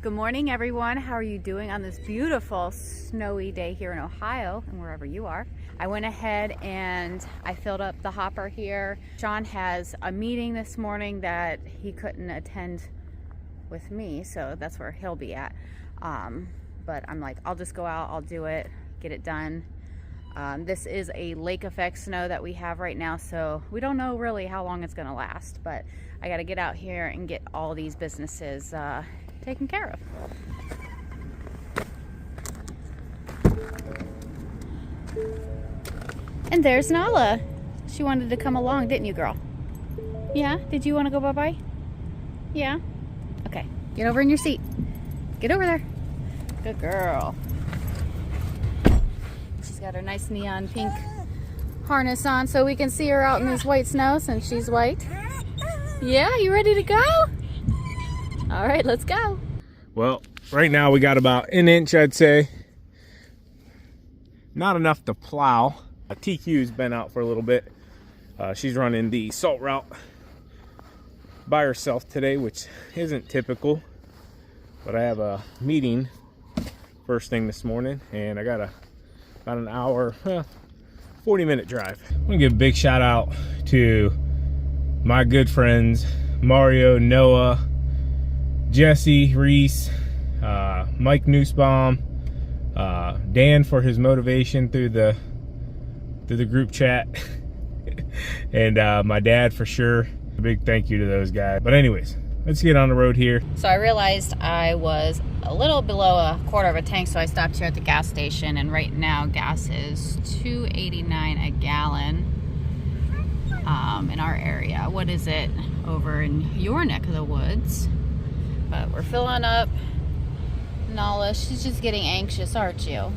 Good morning, everyone. How are you doing on this beautiful snowy day here in Ohio and wherever you are? I went ahead and I filled up the hopper here. Sean has a meeting this morning that he couldn't attend with me, so that's where he'll be at. But I'm like, I'll just go out, I'll do it, get it done. This is a lake effect snow that we have right now, so we don't know really how long it's going to last, but I got to get out here and get all these businesses taken care of. And there's Nala. She wanted to come along, didn't you, girl? Yeah? Did you want to go bye-bye? Yeah? Okay. Get over in your seat. Get over there. Good girl. She's got her nice neon pink harness on so we can see her out in this white snow since she's white. Yeah, you ready to go? All right, let's go. Well, right now we got about an inch, I'd say. Not enough to plow. TQ's been out for a little bit. She's running the salt route by herself today, which isn't typical. But I have a meeting first thing this morning, and I got about an hour, 40-minute drive. I want to give a big shout out to my good friends Mario, Noah, Jesse, Reese, Mike Nussbaum, Dan for his motivation through the group chat, and my dad for sure. A big thank you to those guys. But anyways, let's get on the road here. So I realized I was a little below a quarter of a tank, so I stopped here at the gas station, and right now gas is $2.89 a gallon in our area. What is it over in your neck of the woods? But we're filling up. Nala, she's just getting anxious, aren't you?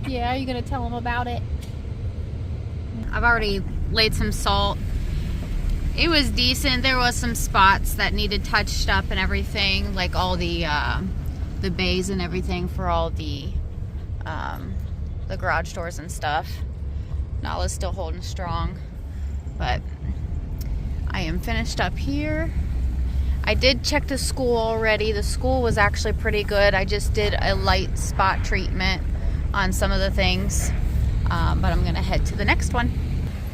Yeah, are you gonna tell them about it? I've already laid some salt. It was decent. There was some spots that needed touched up and everything, like all the bays and everything for all the garage doors and stuff. Nala's still holding strong, but I am finished up here. I did check the school already. The school was actually pretty good. I just did a light spot treatment on some of the things, but I'm gonna head to the next one.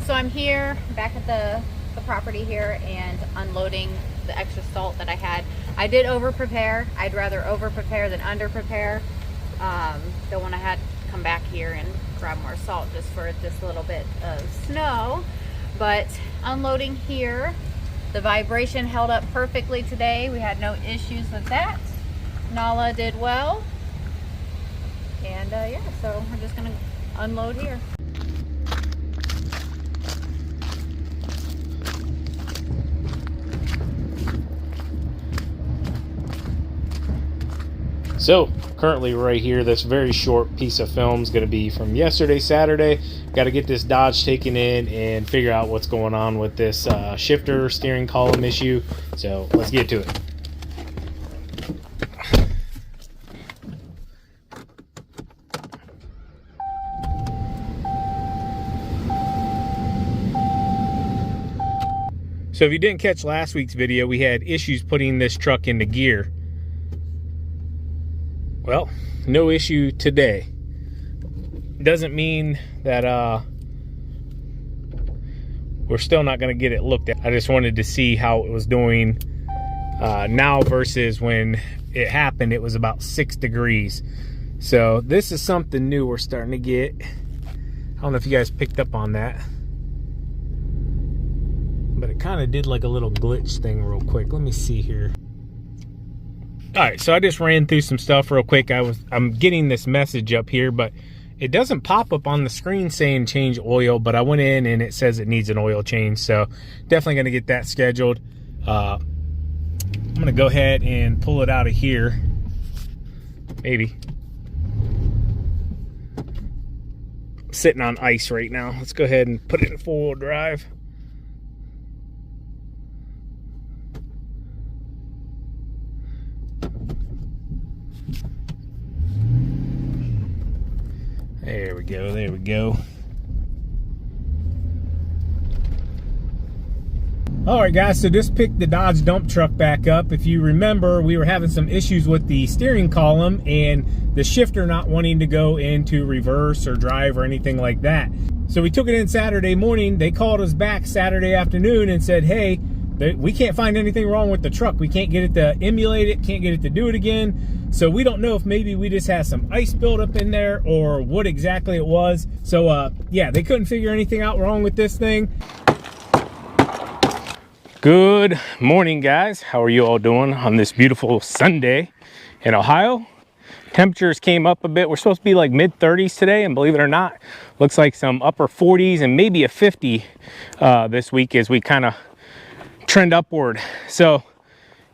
So I'm here back at the property here and unloading the extra salt that I had. I did over prepare. I'd rather over prepare than under prepare. Don't want to have to come back here and grab more salt just for this little bit of snow. But unloading here, the vibration held up perfectly today. We had no issues with that. Nala did well. And yeah, so we're just gonna unload here. So currently right here, this very short piece of film is going to be from yesterday, Saturday. Got to get this Dodge taken in and figure out what's going on with this shifter steering column issue. So let's get to it. So if you didn't catch last week's video, we had issues putting this truck into gear. Well, no issue today. Doesn't mean that we're still not going to get it looked at. I just wanted to see how it was doing now versus when it happened. It was about 6 degrees. So this is something new we're starting to get. I don't know if you guys picked up on that, but it kind of did like a little glitch thing real quick. Let me see here. All right, so I just ran through some stuff real quick. I'm getting this message up here, but it doesn't pop up on the screen saying change oil, but I went in and it says it needs an oil change, so definitely going to get that scheduled. I'm going to go ahead and pull it out of here. Maybe. I'm sitting on ice right now. Let's go ahead and put it in four-wheel drive. There we go, there we go. All right, guys, so just picked the Dodge dump truck back up. If you remember, we were having some issues with the steering column and the shifter not wanting to go into reverse or drive or anything like that. So we took it in Saturday morning. They called us back Saturday afternoon and said, hey, we can't find anything wrong with the truck. We can't get it to emulate it, can't get it to do it again. So we don't know if maybe we just had some ice buildup in there or what exactly it was. So yeah, they couldn't figure anything out wrong with this thing. Good morning, guys. How are you all doing on this beautiful Sunday in Ohio? Temperatures came up a bit. We're supposed to be like mid-30s today, and believe it or not, looks like some upper 40s and maybe a 50 this week as we kind of trend upward. So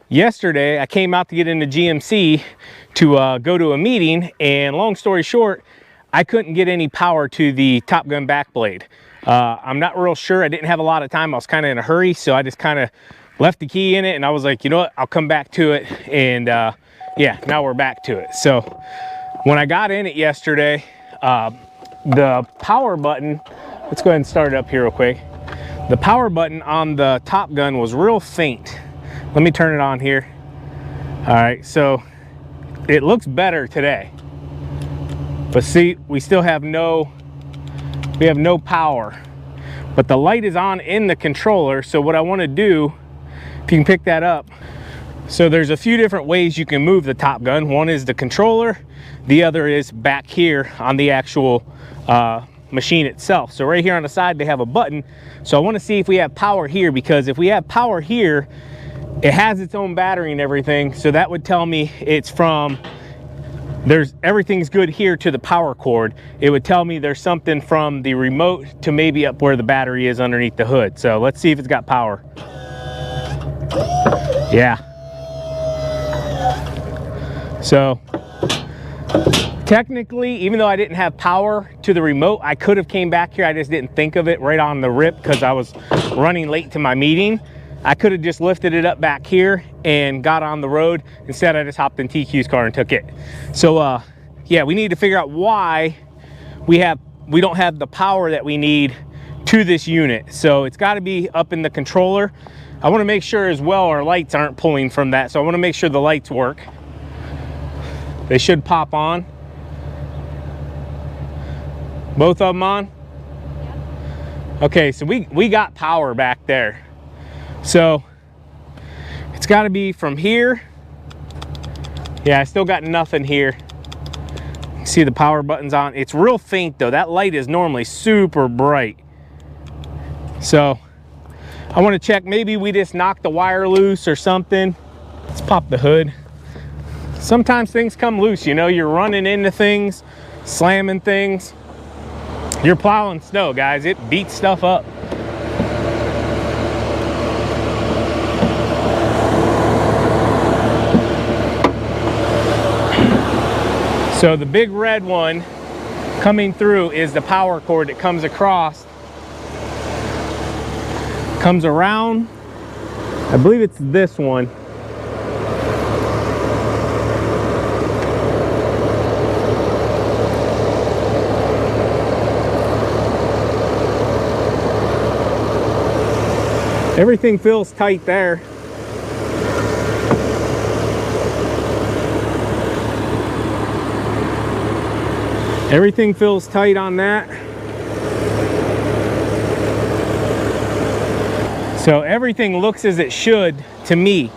yesterday I came out to get into GMC to go to a meeting, and long story short, I couldn't get any power to the Top Gun back blade. I'm not real sure. I didn't have a lot of time. I was kind of in a hurry, so I just kind of left the key in it, and I was like, you know what, I'll come back to it. And yeah, now we're back to it. So when I got in it yesterday, the power button, let's go ahead and start it up here real quick. The power button on the Top Gun was real faint. Let me turn it on here. All right, so it looks better today, but see, we still have no power, but the light is on in the controller. So what I want to do, if you can pick that up, so there's a few different ways you can move the Top Gun. One is the controller, the other is back here on the actual machine itself. So right here on the side they have a button. So I want to see if we have power here, because if we have power here, it has its own battery and everything, so that would tell me it's from everything's good here to the power cord. It would tell me there's something from the remote to maybe up where the battery is underneath the hood. So let's see if it's got power. Yeah. So technically, even though I didn't have power to the remote, I could have came back here. I just didn't think of it right on the rip because I was running late to my meeting. I could have just lifted it up back here and got on the road. Instead, I just hopped in TQ's car and took it. So yeah, we need to figure out why we don't have the power that we need to this unit. So it's got to be up in the controller. I want to make sure as well our lights aren't pulling from that. So I want to make sure the lights work. They should pop on. Both of them on? Okay, so we got power back there. So it's got to be from here. Yeah, I still got nothing here. See the power button's on. It's real faint though. That light is normally super bright. So I want to check, maybe we just knocked the wire loose or something. Let's pop the hood. Sometimes things come loose, you know, you're running into things, slamming things. You're plowing snow, guys. It beats stuff up. So the big red one coming through is the power cord that comes across, comes around. I believe it's this one. Everything feels tight there. Everything feels tight on that. So everything looks as it should to me.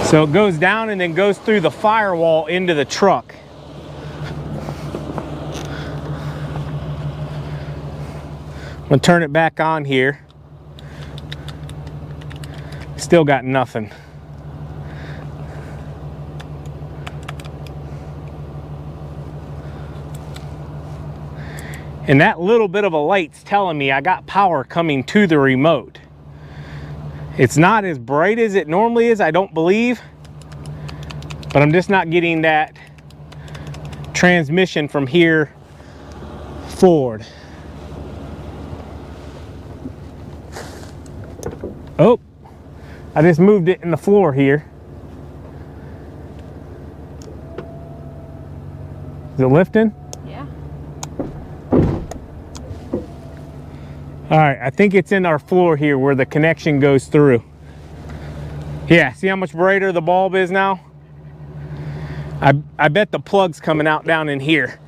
So it goes down and then goes through the firewall into the truck. I'm gonna turn it back on here. Still got nothing. And that little bit of a light's telling me I got power coming to the remote. It's not as bright as it normally is, I don't believe, but I'm just not getting that transmission from here forward. Oh, I just moved it in the floor here. Is it lifting? Yeah. All right, I think it's in our floor here where the connection goes through. Yeah, see how much brighter the bulb is now? I bet the plug's coming out down in here.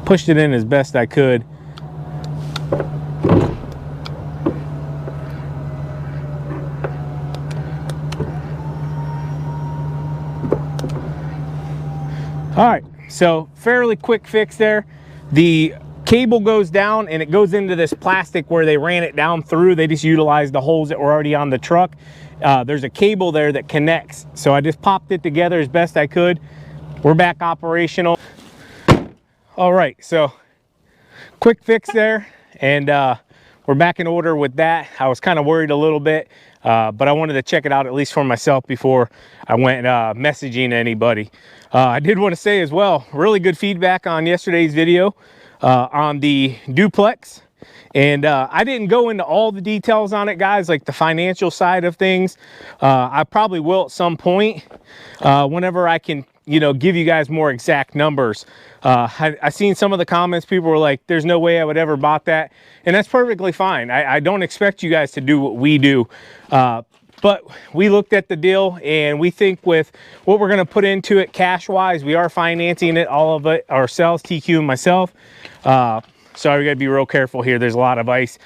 Pushed it in as best I could. All right, so fairly quick fix there. The cable goes down and it goes into this plastic where they ran it down through. They just utilized the holes that were already on the truck. There's a cable there that connects. So I just popped it together as best I could. We're back operational. All right, so quick fix there, and we're back in order with that. I was kind of worried a little bit, but I wanted to check it out at least for myself before I went messaging anybody. I did want to say as well, really good feedback on yesterday's video on the duplex. And I didn't go into all the details on it, guys, like the financial side of things. I probably will at some point whenever I can, you know, give you guys more exact numbers. I seen some of the comments, people were like, there's no way I would ever bought that. And that's perfectly fine. I don't expect you guys to do what we do. But we looked at the deal and we think with what we're gonna put into it cash-wise, we are financing it, all of it ourselves, TQ and myself. So we gotta be real careful here. There's a lot of ice.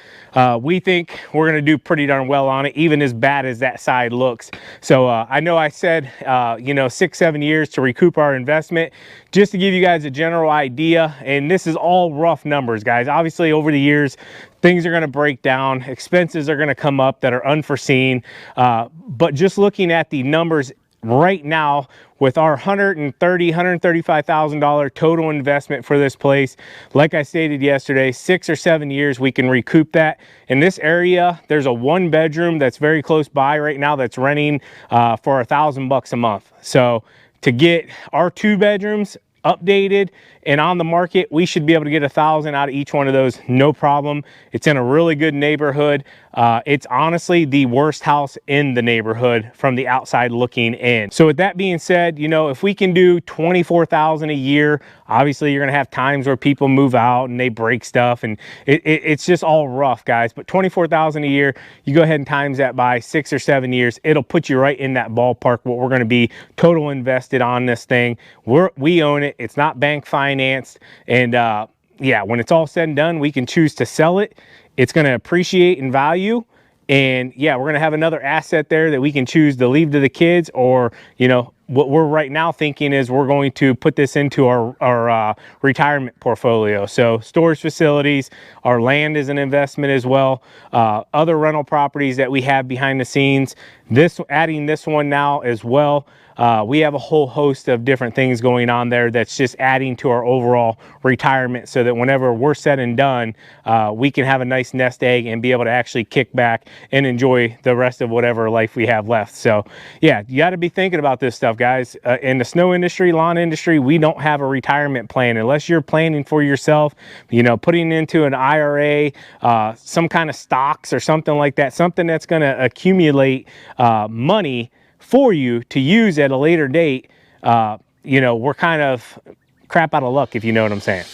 We think we're gonna do pretty darn well on it, even as bad as that side looks. So I know I said, you know, 6-7 years to recoup our investment. Just to give you guys a general idea, and this is all rough numbers, guys. Obviously, over the years, things are gonna break down. Expenses are gonna come up that are unforeseen. But just looking at the numbers right now, with our $135,000 total investment for this place, like I stated yesterday, 6 or 7 years we can recoup that. In this area, there's a 1-bedroom that's very close by right now that's renting for $1,000 a month. So to get our 2 bedrooms updated and on the market, we should be able to get 1,000 out of each one of those, no problem. It's in a really good neighborhood. It's honestly the worst house in the neighborhood from the outside looking in. So with that being said, you know, if we can do 24,000 a year, obviously you're gonna have times where people move out and they break stuff, and it's just all rough, guys. But 24,000 a year, you go ahead and times that by 6 or 7 years, it'll put you right in that ballpark what we're gonna be total invested on this thing. We own it. It's not bank financed, and yeah, when it's all said and done, we can choose to sell it. It's going to appreciate in value, and yeah, we're going to have another asset there that we can choose to leave to the kids, or, you know, what we're right now thinking is we're going to put this into our retirement portfolio. So storage facilities, our land is an investment as well. Other rental properties that we have behind the scenes, adding this one now as well. We have a whole host of different things going on there that's just adding to our overall retirement, so that whenever we're said and done, we can have a nice nest egg and be able to actually kick back and enjoy the rest of whatever life we have left. So yeah, you got to be thinking about this stuff, guys. In the snow industry, lawn industry, we don't have a retirement plan unless you're planning for yourself, you know, putting into an IRA, some kind of stocks or something like that, something that's going to accumulate money for you to use at a later date. You know, we're kind of crap out of luck, if you know what I'm saying.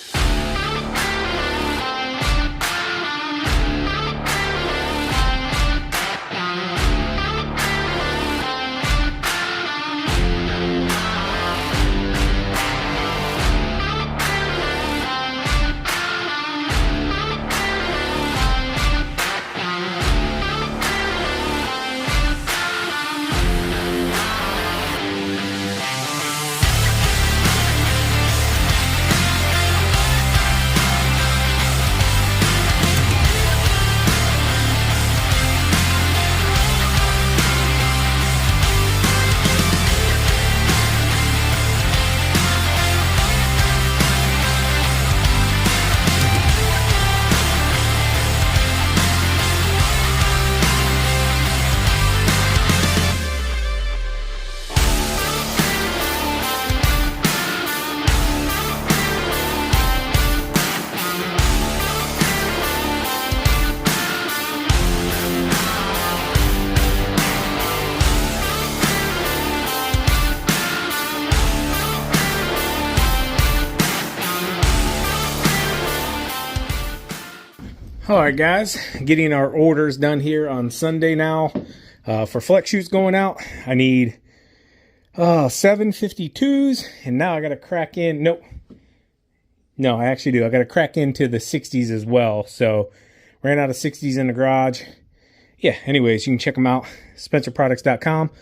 All right, guys, getting our orders done here on Sunday now. For flex shoots going out, I need 752s, and now I got to crack in. Nope. No, I actually do. I got to crack into the 60s as well. So ran out of 60s in the garage. Yeah, anyways, you can check them out, spencerproducts.com.